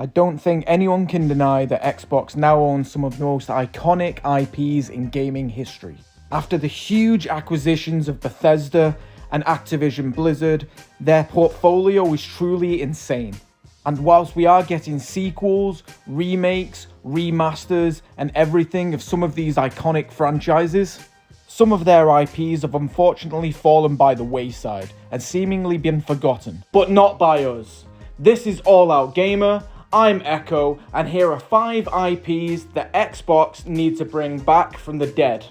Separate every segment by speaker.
Speaker 1: I don't think anyone can deny that Xbox now owns some of the most iconic IPs in gaming history. After the huge acquisitions of Bethesda and Activision Blizzard, their portfolio is truly insane. And whilst we are getting sequels, remakes, remasters, and everything of some of these iconic franchises, some of their IPs have unfortunately fallen by the wayside and seemingly been forgotten. But not by us. This is All Out Gamer, I'm Echo, and here are 5 IPs that Xbox need to bring back from the dead.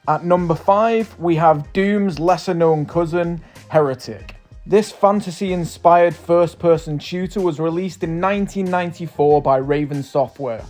Speaker 1: At number 5, we have Doom's lesser known cousin, Heretic. This fantasy-inspired first-person shooter was released in 1994 by Raven Software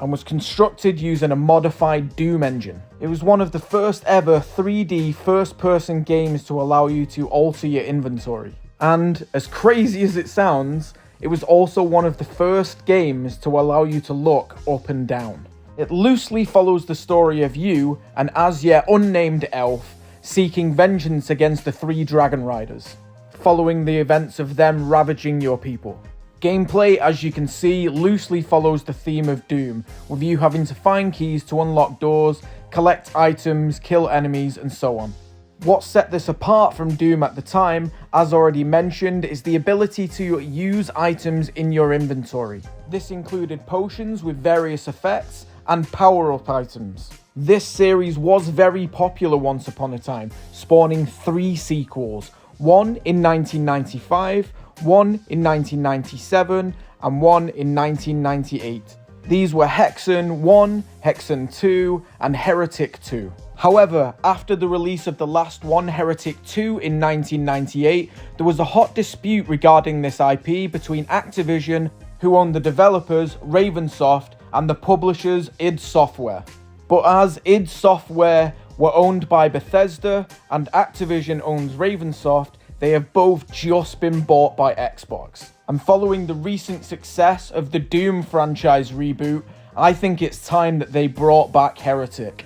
Speaker 1: and was constructed using a modified Doom engine. It was one of the first ever 3D first-person games to allow you to alter your inventory. And, as crazy as it sounds, it was also one of the first games to allow you to look up and down. It loosely follows the story of you, an as yet unnamed elf, seeking vengeance against the 3 Dragon Riders, following the events of them ravaging your people. Gameplay, as you can see, loosely follows the theme of Doom, with you having to find keys to unlock doors, collect items, kill enemies, and so on. What set this apart from Doom at the time, as already mentioned, is the ability to use items in your inventory. This included potions with various effects and power-up items. This series was very popular once upon a time, spawning 3 sequels, one in 1995, one in 1997, and one in 1998. These were Hexen 1, Hexen 2, and Heretic 2. However, after the release of the last one, Heretic 2 in 1998, there was a hot dispute regarding this IP between Activision, who owned the developers, Ravensoft, and the publishers, id Software. But as id Software were owned by Bethesda and Activision owns Ravensoft, they have both just been bought by Xbox. And following the recent success of the Doom franchise reboot, I think it's time that they brought back Heretic.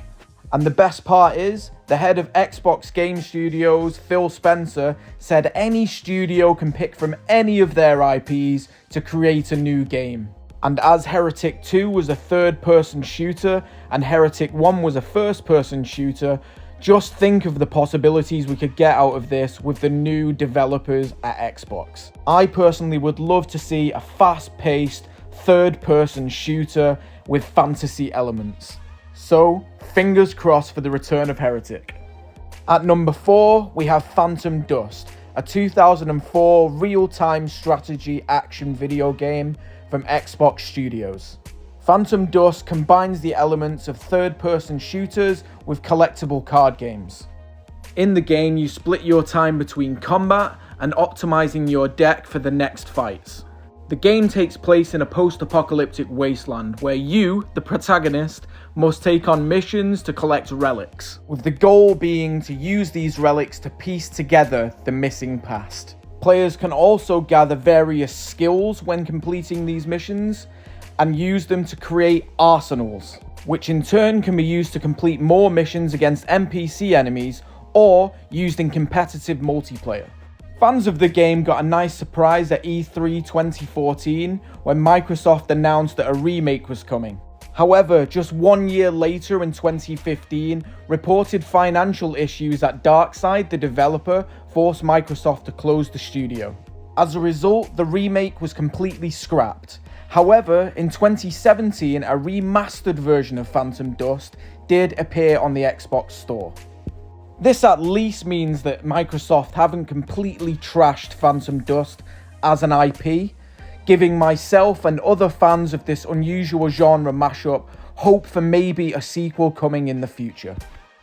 Speaker 1: And the best part is, the head of Xbox Game Studios, Phil Spencer, said any studio can pick from any of their IPs to create a new game. And as Heretic 2 was a third-person shooter, and Heretic 1 was a first-person shooter, just think of the possibilities we could get out of this with the new developers at Xbox. I personally would love to see a fast-paced, third-person shooter with fantasy elements. So, fingers crossed for the return of Heretic. At number 4, we have Phantom Dust, a 2004 real-time strategy action video game from Xbox Studios. Phantom Dust combines the elements of third-person shooters with collectible card games. In the game, you split your time between combat and optimizing your deck for the next fights. The game takes place in a post-apocalyptic wasteland where you, the protagonist, must take on missions to collect relics, with the goal being to use these relics to piece together the missing past. Players can also gather various skills when completing these missions and use them to create arsenals, which in turn can be used to complete more missions against NPC enemies or used in competitive multiplayer. Fans of the game got a nice surprise at E3 2014 when Microsoft announced that a remake was coming. However, just 1 year later in 2015, reported financial issues at Darkside, the developer, forced Microsoft to close the studio. As a result, the remake was completely scrapped. However, in 2017, a remastered version of Phantom Dust did appear on the Xbox Store. This at least means that Microsoft haven't completely trashed Phantom Dust as an IP, giving myself and other fans of this unusual genre mashup hope for maybe a sequel coming in the future.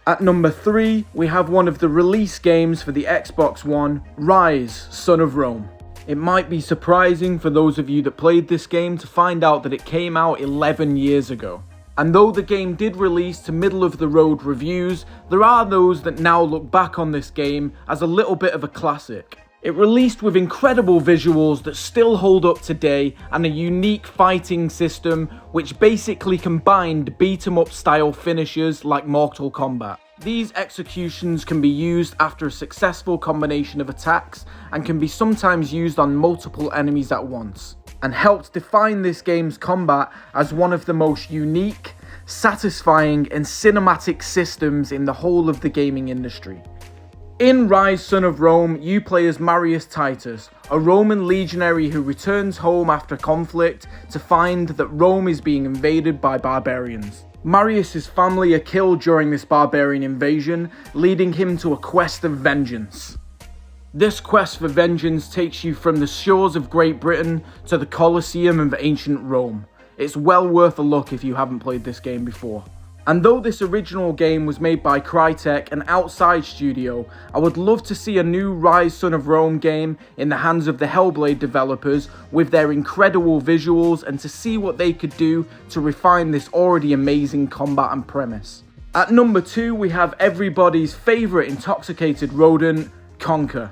Speaker 1: At number 3, we have one of the release games for the Xbox One, Ryse Son of Rome. It might be surprising for those of you that played this game to find out that it came out 11 years ago. And though the game did release to middle-of-the-road reviews, there are those that now look back on this game as a little bit of a classic. It released with incredible visuals that still hold up today and a unique fighting system which basically combined beat-em-up style finishers like Mortal Kombat. These executions can be used after a successful combination of attacks and can be sometimes used on multiple enemies at once. and helped define this game's combat as one of the most unique, satisfying and cinematic systems in the whole of the gaming industry. In Ryse Son of Rome, you play as Marius Titus, a Roman legionary who returns home after conflict to find that Rome is being invaded by barbarians. Marius' family are killed during this barbarian invasion, leading him to a quest of vengeance. This quest for vengeance takes you from the shores of Great Britain to the Colosseum of ancient Rome. It's well worth a look if you haven't played this game before. And though this original game was made by Crytek, an outside studio, I would love to see a new Ryse Son of Rome game in the hands of the Hellblade developers with their incredible visuals and to see what they could do to refine this already amazing combat and premise. At number 2 we have everybody's favourite intoxicated rodent, Conker.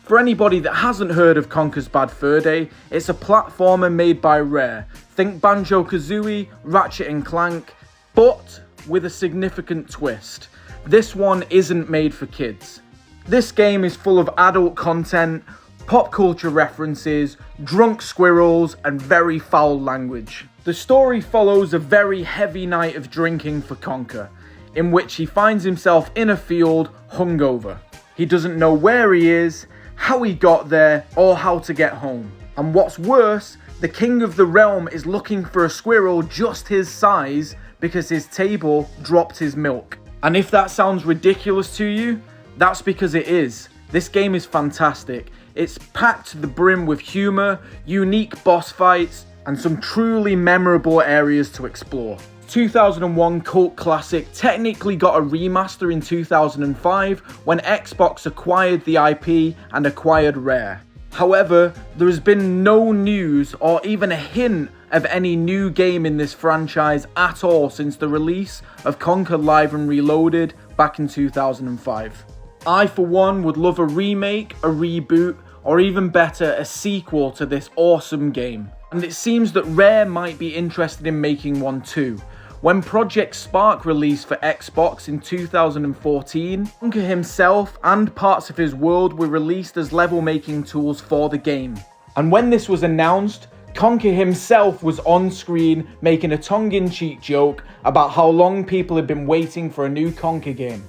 Speaker 1: For anybody that hasn't heard of Conkers Bad Fur Day, it's a platformer made by Rare. Think Banjo-Kazooie, Ratchet & Clank, but with a significant twist. This one isn't made for kids. This game is full of adult content, pop culture references, drunk squirrels, and very foul language. The story follows a very heavy night of drinking for Conker, in which he finds himself in a field hungover. He doesn't know where he is, how he got there, or how to get home. And what's worse, the king of the realm is looking for a squirrel just his size because his table dropped his milk. And if that sounds ridiculous to you, that's because it is. This game is fantastic. It's packed to the brim with humour, unique boss fights, and some truly memorable areas to explore. 2001 cult classic technically got a remaster in 2005 when Xbox acquired the IP and acquired Rare. However, there has been no news or even a hint of any new game in this franchise at all since the release of Conker Live and Reloaded back in 2005. I for one would love a remake, a reboot, or even better, a sequel to this awesome game. And it seems that Rare might be interested in making one too. When Project Spark released for Xbox in 2014, Conker himself and parts of his world were released as level making tools for the game. And when this was announced, Conker himself was on screen making a tongue-in-cheek joke about how long people had been waiting for a new Conker game.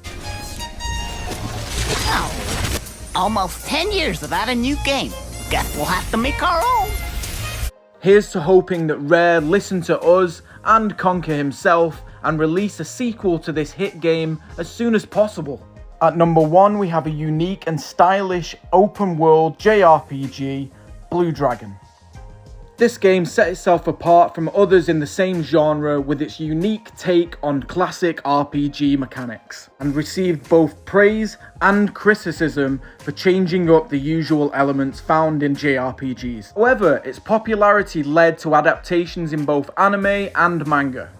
Speaker 2: Oh, almost 10 years without a new game. Guess we'll have to make our own.
Speaker 1: Here's to hoping that Rare listen to us and Conker himself and release a sequel to this hit game as soon as possible. At number 1 we have a unique and stylish open world JRPG, Blue Dragon. This game set itself apart from others in the same genre with its unique take on classic RPG mechanics, and received both praise and criticism for changing up the usual elements found in JRPGs. However, its popularity led to adaptations in both anime and manga.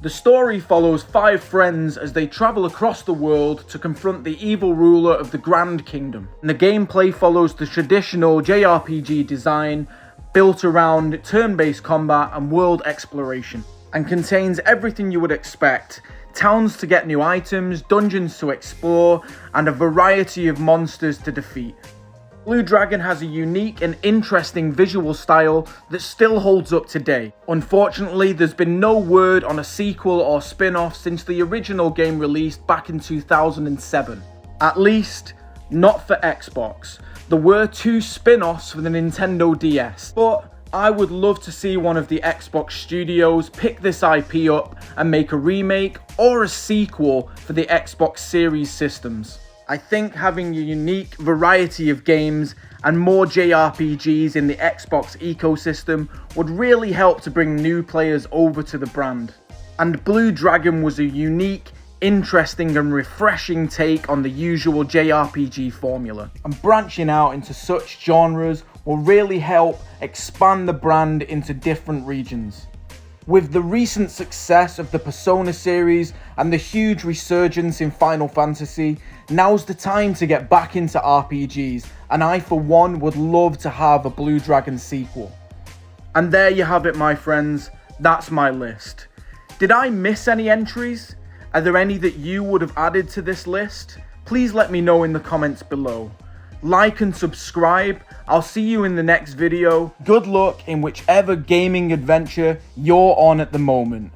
Speaker 1: The story follows 5 friends as they travel across the world to confront the evil ruler of the Grand Kingdom. And the gameplay follows the traditional JRPG design, built around turn-based combat and world exploration, and contains everything you would expect: towns to get new items, dungeons to explore, and a variety of monsters to defeat. Blue Dragon has a unique and interesting visual style that still holds up today. Unfortunately, there's been no word on a sequel or spin-off since the original game released back in 2007. At least, not for Xbox. There were 2 spin-offs for the Nintendo DS, but I would love to see one of the Xbox studios pick this IP up and make a remake or a sequel for the Xbox Series systems. I think having a unique variety of games and more JRPGs in the Xbox ecosystem would really help to bring new players over to the brand. And Blue Dragon was a unique, interesting and refreshing take on the usual JRPG formula, and branching out into such genres will really help expand the brand into different regions. With the recent success of the Persona series and the huge resurgence in Final Fantasy, now's the time to get back into RPGs, and I for one would love to have a Blue Dragon sequel. And there you have it, my friends, that's my list. Did I miss any entries? Are there any that you would have added to this list? Please let me know in the comments below. like and subscribe. I'll see you in the next video. Good luck in whichever gaming adventure you're on at the moment.